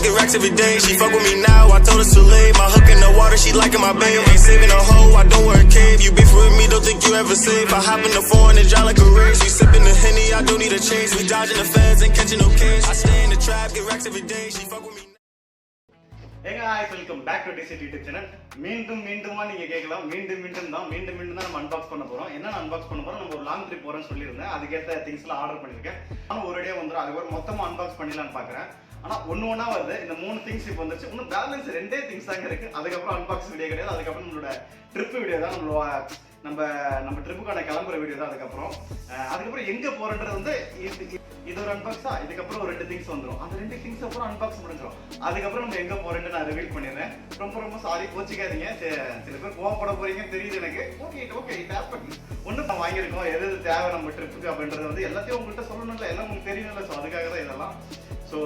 get racks every day. She fuck with me now, I told her to leave. My hook in the water, she liking my babe. Ain't saving a hoe, I don't wear a cave. You beef with me, don't think you ever safe. I hop in the foreign and drive like a race. You sipping the Henny, I don't need a chase. We dodging the feds and catching no case. I stay in the trap, get racks every day. She fuck with me. Hey guys, welcome back to dctrider channel. மீண்டும் நீங்க கேட்கலாம். மீண்டும் தான் நம்ம unbox பண்ண போறோம். என்ன unbox பண்ண போறோம்? நம்ம ஒரு லாங் ட்ரிப் போறோம்னு சொல்லியிருந்தேன். அதுக்கேற்ற திங்ஸ்லாம் ஆர்டர் பண்ணிருக்கேன். ஆனா ஒரேடியா வந்துரும். அதுக்கு மொத்தமா அன்பாக்ஸ் பண்ணிடலாம்னு பாக்குறேன். ஆனா ஒண்ணா வருது. இந்த 3 திங்ஸ் இப்போ வந்துருச்சு. இன்னும் பேலன்ஸ் 2 திங்ஸ் தாங்க இருக்கு. அதுக்கப்புறம் அன்பாக்ஸ் வீடியோ கிடையாது. அதுக்கப்புறம் நம்மளோட ட்ரிப் வீடியோ தான். நம்ம ட்ரிப்புக்கான கிளம்புற வீடியோ தான். அதுக்கப்புறம் எங்க போறன்றது வந்து இது ஒரு அன்பாக்ஸா. இதுக்கப்புறம் ஒரு 2 திங்ஸ் வந்துடும். அந்த 2 திங்ஸ் அப்புறம் அன்பாக்ஸ் பண்ணிடுறோம். அதுக்கப்புறம் நம்ம எங்க போறேன்னு நான் ரிவீல் பண்ணிடுறேன். ரொம்ப சாரி, கோச்சிக்காதீங்க. சில பேர் கோவப்பட போறீங்கன்னு தெரியுது எனக்கு. ஓகே ஒண்ணு நான் வாங்கியிருக்கோம். எது தேவை நம்ம ட்ரிப்புக்கு அப்படின்றது வந்து எல்லாத்தையும் உங்கள்கிட்ட சொல்லணும்ல, எல்லாம் உங்களுக்கு தெரியணும்ல. ஸோ அதுக்காக தான் இதெல்லாம். ஸோ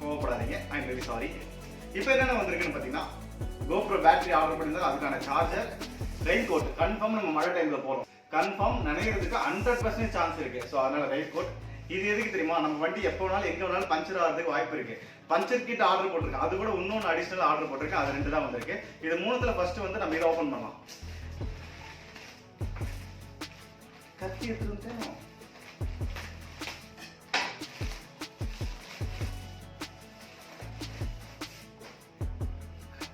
கோவப்படாதீங்க. I am very sorry. இப்போ என்னென்ன வந்திருக்குன்னு பார்த்தீங்கன்னா, GoPro பேட்டரி ஆர்டர் பண்ணியிருந்தாலும் அதுக்கான சார்ஜர், ரெயின் கோட். கன்ஃபார்ம் நம்ம மழை டைம்ல போறோம். கன்ஃபார்ம் நினைக்கிறதுக்கு 100% சான்ஸ் இருக்கு. ஸோ அதனால ரெயின் கோட். இது எதுக்கு தெரியுமா? நம்ம வண்டி எப்போ வேணாலும் எங்க வேணாலும் பஞ்சர் ஆகிறதுக்கு வாய்ப்பு இருக்கு. பஞ்சர் கிட் ஆர்டர் போட்டிருக்கேன். அது கூட இன்னொன்று அடிஷனல் ஆர்டர் போட்டிருக்கேன். அது 2 தான் வந்திருக்கு. இது 3த்துல ஃபர்ஸ்ட் வந்து நம்ம இதை ஓபன் பண்ணலாம். கத்தி எடுத்துட்டேன்.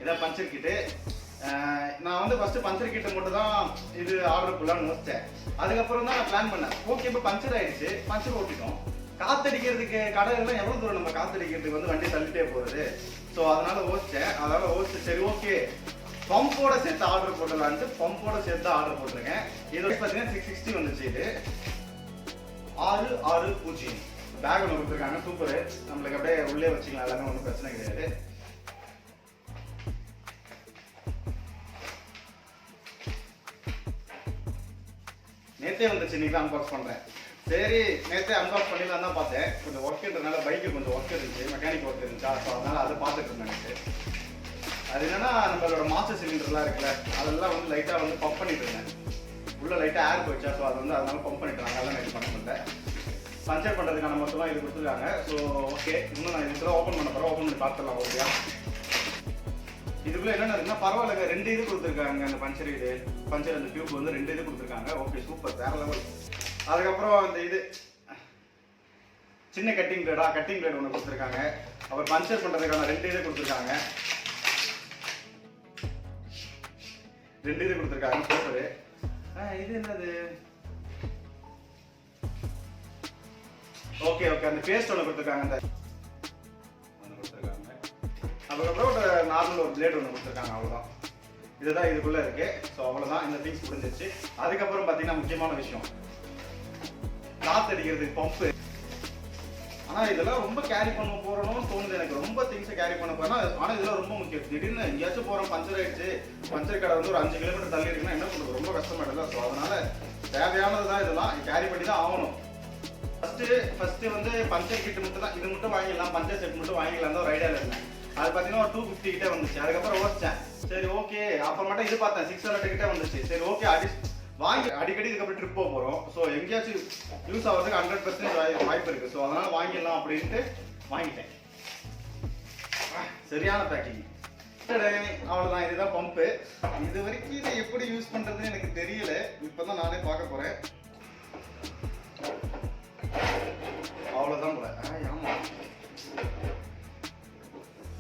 இதான் பஞ்சர் கிட்டு. நான் வந்து ஃபர்ஸ்ட் பஞ்சர் கிட்ட மட்டும் தான் இது ஆர்டர் பண்ணலாம்னு யோசிச்சேன். அதுக்கப்புறம் தான் நான் பிளான் பண்ணேன். ஓகே, இப்போ பஞ்சர் ஆயிடுச்சு, பஞ்சர் ஓட்டிட்டோம். காத்தடிக்கிறதுக்கு கடையெல்லாம் எவ்வளவு தூரம் நம்ம காத்தடிக்கிறதுக்கு வந்து வண்டி தள்ளிட்டே போறது. ஸோ அதனால யோசிச்சு சரி ஓகே பம்போட சேர்த்து ஆர்டர் போடலான்ட்டு பம்போட சேர்த்து ஆர்டர் போட்டிருக்கேன். இது பார்த்தீங்கன்னா 660 வந்துச்சு. இது 660 பேக் ஒன்று கொடுத்துருக்காங்க. சூப்பர். நம்மளுக்கு அப்படியே உள்ளே வச்சுக்கலாம். எல்லாமே ஒன்றும் பிரச்சனை கிடையாது. நேற்றே வந்துச்சு. இன்னைக்கு தான் அன்பாக்ஸ் பண்றேன். சரி, நேற்றே அன்பாக்ஸ் பண்ணிடலாம் தான் பார்த்தேன். கொஞ்சம் ஒர்க்ன்றதுனால பைக்கு கொஞ்சம் ஒர்க் இருந்துச்சு, மெக்கானிக் ஒர்க் இருந்துச்சா. ஸோ அதனால அதை பார்த்துட்டு இருந்தேன். அது என்னன்னா, நம்மளோட மாஸ்டர் சிலிண்டர்லாம் இருக்குல்ல, அதெல்லாம் வந்து லைட்டாக வந்து பம்ப் பண்ணிட்டு இருந்தேன். உள்ள லைட்டாக ஏர் போயிடுச்சா. ஸோ அது வந்து அதனால பம்ப் பண்ணிட்டு இருக்காங்க. அதெல்லாம் எனக்கு பண்ண முடியல. பஞ்சர் பண்ணுறதுக்கான மொத்தமாக இது கொடுத்துருக்காங்க. ஸோ ஓகே, இன்னும் நான் இதுக்குள்ள ஓப்பன் பண்ண போகிறேன். ஓப்பன் பண்ணி பார்த்துடலாம். ஓகேயா? இதுக்குள்ள என்னென்ன இருக்குன்னா, பரவாயில்ல, 2 இது கொடுத்துருக்காங்க. அந்த பஞ்சர் அந்த டியூப் வந்து 2 இது கொடுத்துருக்காங்க. ஓகே, சூப்பர், வேற லெவல். அதுக்கப்புறம் அந்த இது சின்ன கட்டிங் பிளேட் ஒன்று கொடுத்துருக்காங்க. அப்புறம் பஞ்சர் பண்றதுக்கான 2 இது கொடுத்துருக்காங்க. 2 இது கொடுத்துருக்காங்க. சூப்பர். இது என்னது? ஓகே அந்த பேஸ்ட் ஒன்று கொடுத்துருக்காங்க. அதுக்கப்புறம் ஒரு நார்மல் ஒரு பிளேட் ஒன்று கொடுத்துருக்காங்க. அவ்வளோதான். இதுதான் இதுக்குள்ள இருக்கு. ஸோ அவ்வளோதான். இந்த திங்ஸ் முடிஞ்சிருச்சு. அதுக்கப்புறம் பார்த்தீங்கன்னா முக்கியமான விஷயம், காத்தடிக்கிறதுக்கு பம்பு. ஆனால் இதெல்லாம் ரொம்ப கேரி பண்ண போறோம்னு தோணுது எனக்கு. ரொம்ப திங்ஸை கேரி பண்ண போறோம். ஆனால் இதெல்லாம் ரொம்ப முக்கியம். திடீர்னு எங்கேயாச்சும் போகிறோம், பஞ்சர் ஆயிடுச்சு, பஞ்சர் கடை வந்து ஒரு 5 கிலோமீட்டர் தள்ளி இருக்குன்னா என்ன பண்ணுறது? ரொம்ப கஷ்டமாயிடுது. ஸோ அதனால தேவையானது தான் இதெல்லாம் கேரி பண்ணி தான் ஆகணும். ஃபர்ஸ்ட் வந்து பஞ்சர் கிட் மட்டும் தான், இது மட்டும் வாங்கிடலாம், பஞ்சர் செட் மட்டும் வாங்கிடலாம் தான் ஒரு ஐடியாவில் இருந்தேன். அது பார்த்தீங்கன்னா ஒரு 250 கிட்டே வந்துச்சு. அதுக்கப்புறம் யோசிச்சேன், சரி ஓகே, அப்புறமேட்டா இது பார்த்தேன் 600 கிட்டே வந்துச்சு. சரி ஓகே, வாங்கி அடிக்கடி இதுக்கப்புறம் ட்ரிப் போகிறோம். ஸோ எங்கேயாச்சும் யூஸ் ஆகிறதுக்கு 100% வாய்ப்பு இருக்கு. ஸோ அதனால வாங்கிடலாம் அப்படின்ட்டு வாங்கிட்டேன். சரியான பேக்கிங். அவ்வளோதான். இதுதான் பம்பு. இது வரைக்கும் இதை எப்படி யூஸ் பண்றதுன்னு எனக்கு தெரியல. இப்போதான் நானே பார்க்க போறேன். அவ்வளோதான் போல. ஆமா,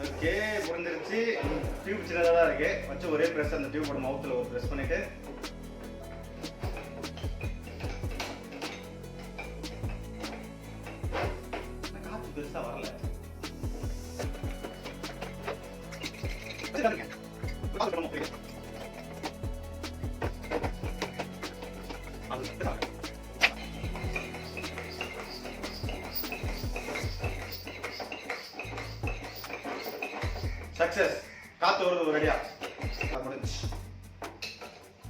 ஓகே, புரிஞ்சிருச்சு. டியூப் சின்னதாக தான் இருக்கு. வச்சு ஒரே ப்ரெஸ் அந்த டியூபோட மவுத்தில் ஒரு ப்ரெஸ் பண்ணிட்டு காற்று பெருசா வரல. சக்சஸ். காத்து வருது ஒரு அடியா.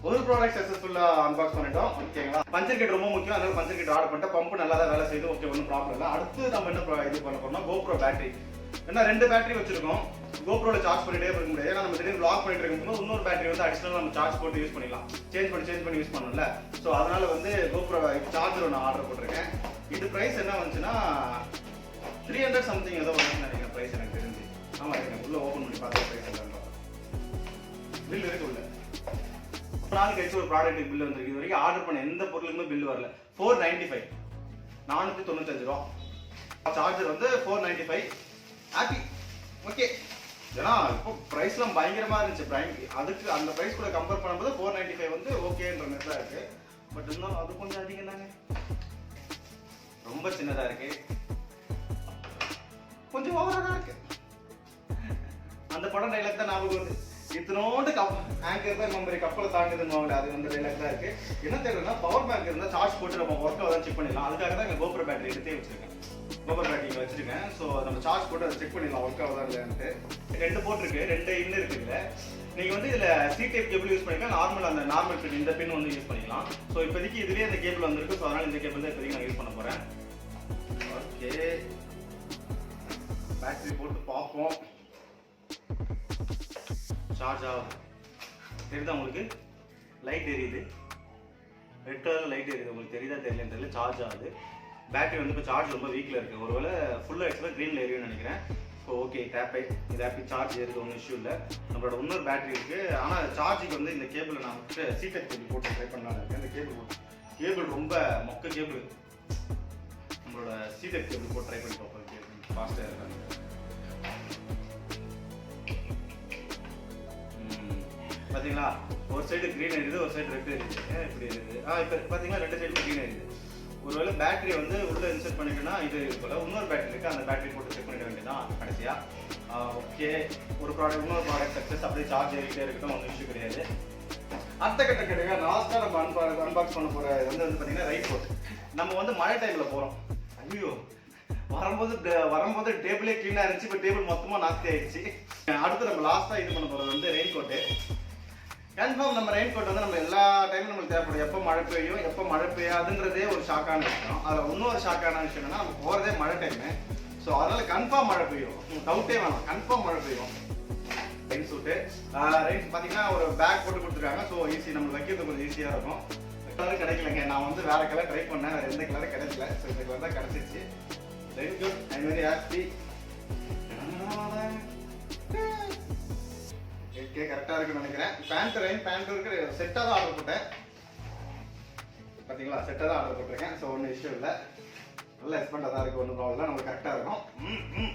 ஒரு ப்ராடக்ட் சக்சஸ்ஃபுல்லா அன்பாக்ஸ் பண்ணிட்டோம். ஓகேங்களா? பஞ்சர் கிட் ரொம்ப முக்கியம். அதனால பஞ்சர் கிட் ஆர்டர் பண்ணிட்டு பம்ப் நல்லா தான் வேலை செய்யுது. ஓகே, ஒன்றும் ப்ராப்ளம் இல்லை. அடுத்து நம்ம என்ன இது பண்ண போறோம்னா, GoPro பேட்டரி. ஏன்னா 2 பேட்டரி வச்சிருக்கோம். GoProல சார்ஜ் பண்ணிட்டே இருக்க முடியாது. ஏன்னா நம்ம திடீர்னு vlog பண்ணிட்டு இருக்கும்போது இன்னொரு பேட்டரி வந்து அடிஷனல் நம்ம சார்ஜ் போட்டு யூஸ் பண்ணிக்கலாம். சேஞ்ச் பண்ணி யூஸ் பண்ணணும்ல. ஸோ அதனால வந்து GoPro சார்ஜர் ஒன்று ஆர்டர் போட்டிருக்கேன். இது பிரைஸ் என்ன வந்துச்சுன்னா 300 சம்திங் ஏதோ வந்து நினைக்கிறேன். பிரைஸ் எனக்கு தெரிஞ்சு ஆமாம் இருக்கு, உள்ளே ஓப்பன் பண்ணி பார்த்தா ப்ரைஸ் என்னன்னு பில் இருக்கு உள்ள. ஒரு நாள் கழிச்சு ஒரு ப்ராடக்ட் பில் வந்துருக்கு. இது வரைக்கும் ஆர்டர் பண்ண எந்த பொருளுக்குமே பில் வரல. 495 495 ரூபா. சார்ஜர் வந்து 495. ஹாப்பி. ஓகே. ஏன்னா இப்போ ப்ரைஸ்லாம் பயங்கரமாக இருந்துச்சு பிரைம். அதுக்கு அந்த ப்ரைஸ் கூட கம்பேர் பண்ணும்போது 495 வந்து ஓகேன்ற மாதிரி தான் இருக்கு. பட் இருந்தாலும் அது கொஞ்சம் அதிகம் தாங்க. ரொம்ப சின்னதாக இருக்கு, கொஞ்சம் ஓவராக தான் இருக்கு. அந்த படம் டைலாக் தான் ஞாபகம் வருது. இத்தனோண்டு ஆங்கர் தான் நம்ம கப்பலை தாண்டுதுன்னு அது வந்து டைலாக் தான் இருக்கு. என்ன தெரியலன்னா பவர் பேங்க் இருந்தால் சார்ஜ் போட்டு நம்ம ஒர்க் ஆகுதான் செக் பண்ணிடலாம். அதுக்காக தான் எங்கள் கோபுர பேட்டரி எடுத்தே வச்சிருக்கேன். கோபுர பேட்டரி வச்சிருக்கேன். ஸோ நம்ம சார்ஜ் போட்டு அதை செக் பண்ணிடலாம் ஒர்க் ஆகுதா இல்லையான்ட்டு. 2 போட்டிருக்கு, 2 இன்னும் இருக்குல்ல. நீங்கள் வந்து இதில் சி டைப் கேபிள் யூஸ் பண்ணிக்கலாம். நார்மல் அந்த நார்மல் பின் இந்த பின் வந்து யூஸ் பண்ணிக்கலாம். ஸோ இப்போதைக்கு இதுலேயே அந்த கேபிள் வந்துருக்கு. ஸோ அதனால் இந்த கேபிள் தான் இப்போதைக்கு நான் யூஸ் பண்ண போகிறேன். ஓகே, பேட்டரி போட்டு பார்ப்போம். சார்ஜ் ஆகுது. தெரியுதா உங்களுக்கு? லைட் எரியுது, ரெட் கலரில் லைட் எரியுது. உங்களுக்கு தெரியுதா தெரியலன்னு தெரியல. சார்ஜ் ஆகுது. பேட்டரி வந்து இப்போ சார்ஜ் ரொம்ப வீக்கில் இருக்குது. ஒருவேளை ஃபுல்லாக ஆக்சுவலாக க்ரீனில் எரியும்னு நினைக்கிறேன். ஸோ ஓகே, டேப்பை இது ஹாப்பி சார்ஜ் ஏறுது, ஒன்றும் இஷ்யூ இல்லை. நம்மளோட இன்னொரு பேட்டரி இருக்குது. ஆனால் சார்ஜுக்கு வந்து இந்த கேபிளை நான் வந்துட்டு சீட்டட் கேபிள் போட்டு ட்ரை பண்ணலான்னு இருக்கேன். இந்த கேபிள் ரொம்ப மொக்க கேபிள். நம்மளோட சீட்டட் கேபிள் போட்டு ட்ரை பண்ணி பார்ப்போம். கேபிள் ஃபாஸ்ட்டாக இருக்காங்க. பார்த்தீங்களா, ஒரு சைடு க்ரீன் எரியுது, ஒரு சைடு ரெட் எரியுது. ஏன் இப்படி எரியுது? இப்போ பார்த்தீங்களா 2 சைடு க்ரீன் எரியுது. ஒருவேளை பேட்டரி வந்து உள்ளே இன்சர்ட் பண்ணிட்டோன்னா இது போல் இன்னொரு பேட்டரி இருக்குது. அந்த பேட்டரி போட்டு செக் பண்ணிட வேண்டியதான் கடைசியாக. ஓகே, ஒரு ப்ராடக்ட் இன்னொரு ப்ராடக்ட் சக்ஸஸ். அப்படியே சார்ஜ் ஏறிட்டே இருக்கட்டும், ஒன்றும் இஷ்யூ கிடையாது. அடுத்த கட்ட கிடையாது. லாஸ்ட்டாக நம்ம அன்பாக்ஸ் பண்ண போகிற வந்து பார்த்தீங்கன்னா ரைட் கோட். நம்ம வந்து மழை டைமில் போகிறோம். ஐயோ, வரும்போது டேபிளே க்ளீனாக இருந்துச்சு. இப்போ டேபிள் மொத்தமாக நாஸ்தி ஆயிடுச்சு. அடுத்து நம்ம லாஸ்ட்டாக இது பண்ண போகிறது வந்து ரெயின் கோட்டு. கன்ஃபார்ம் நம்ம ரெயின் கோட் வந்து நம்ம எல்லா டைமும் நம்மளுக்கு தேவைப்படும். எப்போ மழை பெய்யும், எப்போ மழை பெய்யாதுன்றதே ஒரு ஷாக்கான விஷயம். அதில் இன்னொரு ஷாக்கான விஷயம் என்னன்னா, நம்ம போகிறதே மழை டைமு. ஸோ அதனால் கன்ஃபார்ம் மழை பெய்யும், டவுட்டே வேணாம், கன்ஃபார்ம் மழை பெய்யும். ரெயின் சூட்டு ரெயின் பார்த்தீங்கன்னா ஒரு பேக் போட்டு கொடுத்துருக்காங்க. ஸோ ஈஸி, நம்மளுக்கு வைக்கிறது கொஞ்சம் ஈஸியாக இருக்கும். கலர் கிடைக்கலங்க. நான் வந்து வேறு கலர் ட்ரை பண்ணேன், வேறு எந்த கலரும் கிடைக்கல. ஸோ இந்த கலர் தான் கிடச்சிருச்சு. Very good, I am very happy. Okay, கரெக்டாக இருக்குன்னு நினைக்கிறேன். பேண்ட் இருக்கு. செட்டாக தான் ஆர்டர் போட்டேன். பார்த்தீங்களா, செட்டாக தான் ஆர்டர் போட்டிருக்கேன். ஸோ ஒன்றும் இஷ்யூ இல்லை. நல்ல எக்ஸ்பெண்டாக தான் இருக்குது, ஒன்றும் ப்ராப்ளம் இல்லை. நமக்கு கரெக்டாக இருக்கும்.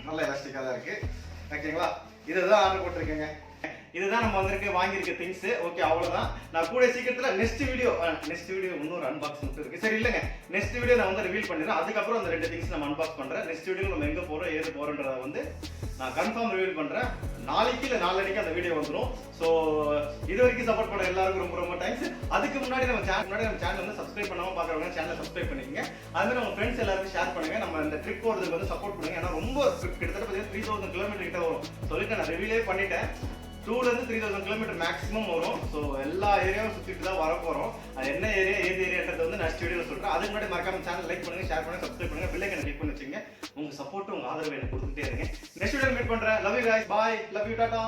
நல்ல எலாஸ்டிக்காக தான் இருக்குது. ஓகேங்களா, இதுதான் ஆர்டர் போட்டிருக்கேங்க. இதுதான் நம்ம வந்திருக்கு வாங்கியிருக்க திங்ஸ். ஓகே, அவ்வளோதான். நான் கூட சீக்கிரத்தில் நெக்ஸ்ட் வீடியோ இன்னொரு அன்பாக்ஸ் மட்டும் இருக்குது. சரி இல்லைங்க, நெக்ஸ்ட் வீடியோ நான் வந்து ரிவீல் பண்ணிடுறேன். அதுக்கப்புறம் அந்த 2 திங்ஸ் நம்ம அன்பாக்ஸ் பண்ணுறேன். நெக்ஸ்ட் வீடியோ நம்ம எங்கே போகிறோம், ஏது போகிறோன்றதை வந்து நான் கன்ஃபார்ம் ரிவீல் பண்ணுறேன். நாளைக்கு இல்லை நாளைக்கு அந்த வீடியோ வந்துடும். ஸோ இது வரைக்கும் சப்போர்ட் பண்ண எல்லாருக்கும் ரொம்ப ரொம்ப தேங்க்ஸ். அதுக்கு முன்னாடி நம்ம சேனல் வந்து சப்ஸ்கிரைப் பண்ணாமல் பார்க்குறவங்க சேனலை சப்ஸ்கிரைப் பண்ணிக்கங்க. அதுமாதிரி நம்ம ஃப்ரெண்ட்ஸ் எல்லாருக்கும் ஷேர் பண்ணுங்கள். நம்ம இந்த ட்ரிப் போகிறதுக்கு வந்து சப்போர்ட் பண்ணுங்கள். ஏன்னா ரொம்ப கிட்டத்தட்ட பார்த்தீங்கன்னா 3000 கிலோமீட்டர் கிட்ட வரும். சொல்லிட்டு நான் ரிவீலே பண்ணிட்டேன். 2,000 to 3,000 கிலோமீட்டர் மேக்ஸிமம் வரும். ஸோ எல்லா ஏரியாவும் சுற்றிட்டு தான் வர போகிறோம். அது என்ன ஏரியா ஏது ஏரியான்றது வந்து நெக்ஸ்ட் வீடியோவில் சொல்கிறேன். அதுக்கு முன்னாடி மறக்காம சேனல் லைக் பண்ணுங்கள், ஷேர் பண்ணுங்கள், சப்ஸ்கிரைப் பண்ணுங்கள், பெல் ஐகானை கிளிக் பண்ணி வச்சுங்க. உங்கள் சப்போர்ட், உங்கள் ஆதரவு எனக்கு கொடுத்துட்டே இருங்க. நெக்ஸ்ட் வீடியோ மீட் பண்ணுறேன். Love you guys, bye, love you, Tata.